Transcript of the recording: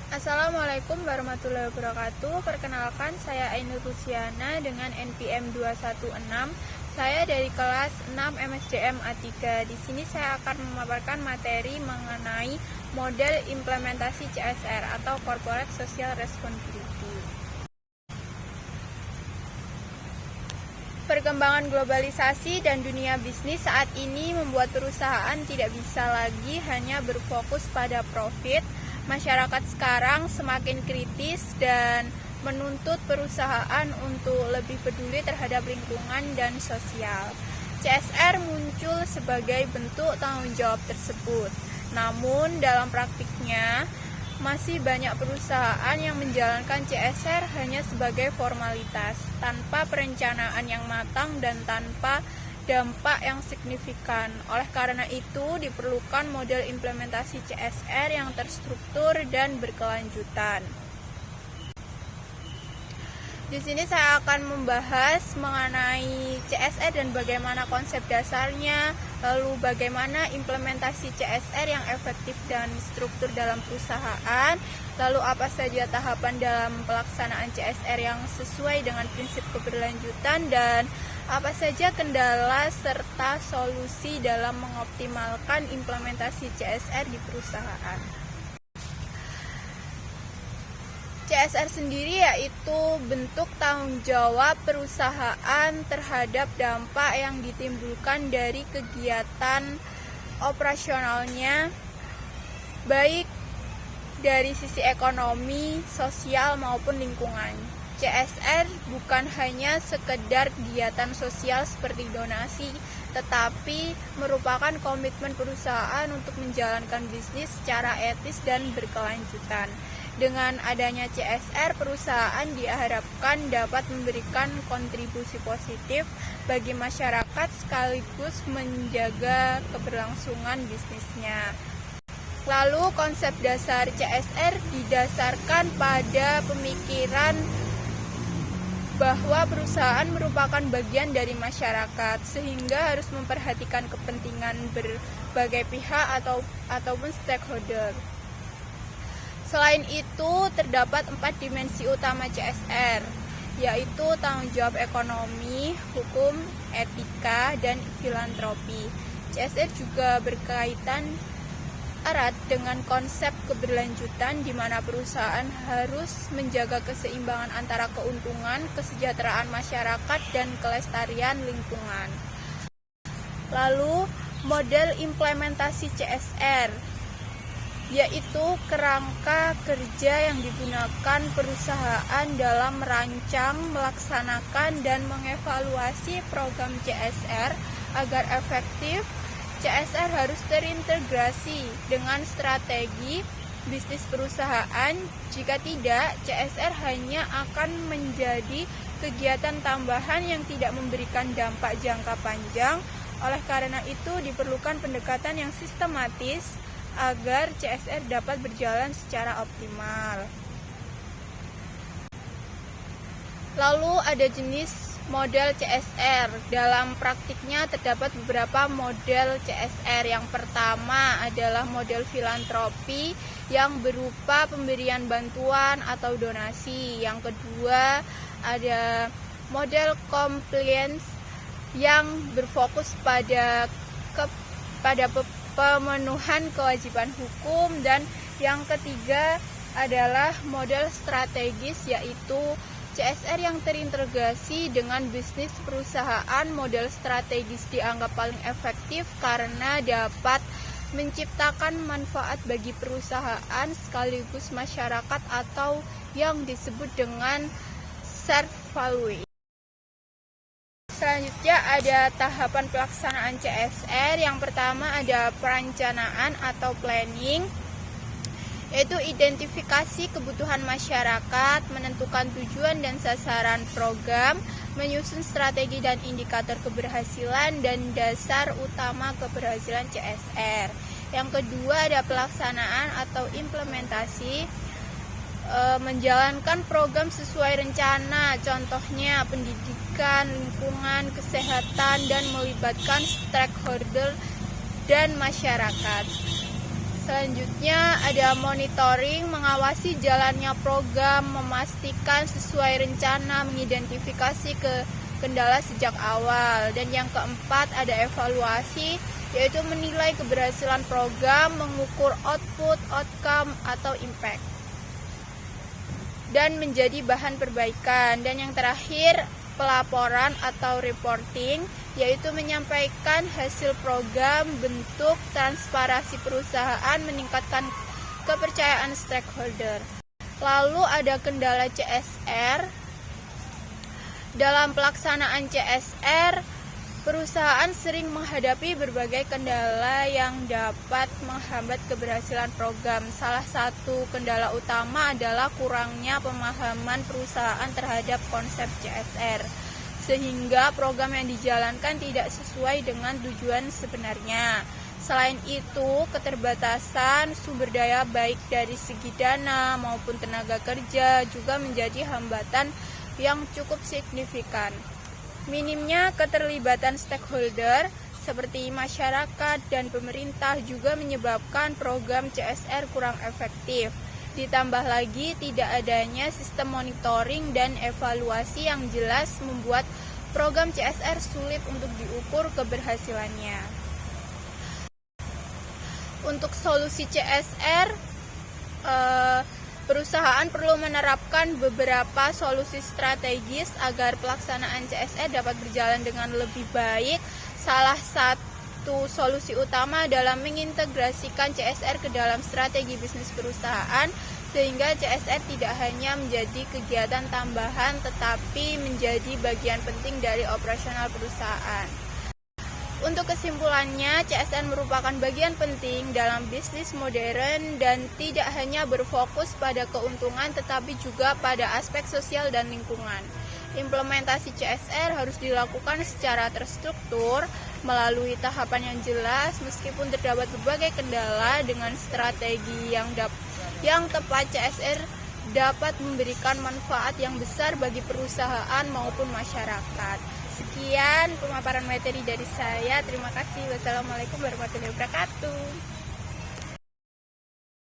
Assalamualaikum warahmatullahi wabarakatuh. Perkenalkan, saya Ainur Rusiana dengan NPM 216. Saya dari kelas 6 MSDM A3. Di sini saya akan memaparkan materi mengenai model implementasi CSR atau Corporate Social Responsibility. Perkembangan globalisasi dan dunia bisnis saat ini membuat perusahaan tidak bisa lagi hanya berfokus pada profit. Masyarakat sekarang semakin kritis dan menuntut perusahaan untuk lebih peduli terhadap lingkungan dan sosial. CSR muncul sebagai bentuk tanggung jawab tersebut. Namun dalam praktiknya masih banyak perusahaan yang menjalankan CSR hanya sebagai formalitas, tanpa perencanaan yang matang dan tanpa dampak yang signifikan. Oleh karena itu, diperlukan model implementasi CSR yang terstruktur dan berkelanjutan. Di sini saya akan membahas mengenai CSR dan bagaimana konsep dasarnya, lalu bagaimana implementasi CSR yang efektif dan struktur dalam perusahaan, lalu apa saja tahapan dalam pelaksanaan CSR yang sesuai dengan prinsip keberlanjutan, dan apa saja kendala serta solusi dalam mengoptimalkan implementasi CSR di perusahaan. CSR sendiri yaitu bentuk tanggung jawab perusahaan terhadap dampak yang ditimbulkan dari kegiatan operasionalnya, baik dari sisi ekonomi, sosial maupun lingkungan. CSR bukan hanya sekedar kegiatan sosial seperti donasi, tetapi merupakan komitmen perusahaan untuk menjalankan bisnis secara etis dan berkelanjutan. Dengan adanya CSR, perusahaan diharapkan dapat memberikan kontribusi positif bagi masyarakat sekaligus menjaga keberlangsungan bisnisnya. Lalu konsep dasar CSR didasarkan pada pemikiran bahwa perusahaan merupakan bagian dari masyarakat, sehingga harus memperhatikan kepentingan berbagai pihak ataupun stakeholder. Selain itu, terdapat 4 dimensi utama CSR, yaitu tanggung jawab ekonomi, hukum, etika, dan filantropi. CSR juga berkaitan erat dengan konsep keberlanjutan di mana perusahaan harus menjaga keseimbangan antara keuntungan, kesejahteraan masyarakat, dan kelestarian lingkungan. Lalu, model implementasi CSR yaitu kerangka kerja yang digunakan perusahaan dalam merancang, melaksanakan, dan mengevaluasi program CSR agar efektif. CSR harus terintegrasi dengan strategi bisnis perusahaan. Jika tidak, CSR hanya akan menjadi kegiatan tambahan yang tidak memberikan dampak jangka panjang. Oleh karena itu, diperlukan pendekatan yang sistematis agar CSR dapat berjalan secara optimal. Lalu ada jenis model CSR. Dalam praktiknya terdapat beberapa model CSR. Yang pertama adalah model filantropi yang berupa pemberian bantuan atau donasi. Yang kedua ada model compliance yang berfokus pada pemenuhan kewajiban hukum, dan yang ketiga adalah model strategis yaitu CSR yang terintegrasi dengan bisnis perusahaan. Model strategis dianggap paling efektif karena dapat menciptakan manfaat bagi perusahaan sekaligus masyarakat atau yang disebut dengan shared value. Selanjutnya ada tahapan pelaksanaan CSR. Yang pertama ada perencanaan atau planning, yaitu identifikasi kebutuhan masyarakat, menentukan tujuan dan sasaran program, menyusun strategi dan indikator keberhasilan, dan dasar utama keberhasilan CSR. Yang kedua ada pelaksanaan atau implementasi, menjalankan program sesuai rencana, contohnya pendidikan, lingkungan, kesehatan, dan melibatkan stakeholder dan masyarakat. Selanjutnya ada monitoring, mengawasi jalannya program, memastikan sesuai rencana, mengidentifikasi kendala sejak awal. Dan yang keempat ada evaluasi, yaitu menilai keberhasilan program, mengukur output, outcome, atau impact, dan menjadi bahan perbaikan. Dan yang terakhir pelaporan atau reporting, yaitu menyampaikan hasil program, bentuk transparansi perusahaan, meningkatkan kepercayaan stakeholder. Lalu ada kendala CSR. Dalam pelaksanaan CSR, perusahaan sering menghadapi berbagai kendala yang dapat menghambat keberhasilan program. Salah satu kendala utama adalah kurangnya pemahaman perusahaan terhadap konsep CSR, sehingga program yang dijalankan tidak sesuai dengan tujuan sebenarnya. Selain itu, keterbatasan sumber daya baik dari segi dana maupun tenaga kerja juga menjadi hambatan yang cukup signifikan. Minimnya keterlibatan stakeholder seperti masyarakat dan pemerintah juga menyebabkan program CSR kurang efektif. Ditambah lagi tidak adanya sistem monitoring dan evaluasi yang jelas membuat program CSR sulit untuk diukur keberhasilannya. Untuk solusi CSR, perusahaan perlu menerapkan beberapa solusi strategis agar pelaksanaan CSR dapat berjalan dengan lebih baik. Salah satu solusi utama adalah mengintegrasikan CSR ke dalam strategi bisnis perusahaan, sehingga CSR tidak hanya menjadi kegiatan tambahan tetapi menjadi bagian penting dari operasional perusahaan. Untuk kesimpulannya, CSR merupakan bagian penting dalam bisnis modern dan tidak hanya berfokus pada keuntungan tetapi juga pada aspek sosial dan lingkungan. Implementasi CSR harus dilakukan secara terstruktur melalui tahapan yang jelas meskipun terdapat berbagai kendala. Dengan strategi yang tepat, CSR dapat memberikan manfaat yang besar bagi perusahaan maupun masyarakat. Sekian pemaparan materi dari saya. Terima kasih. Wassalamualaikum warahmatullahi wabarakatuh.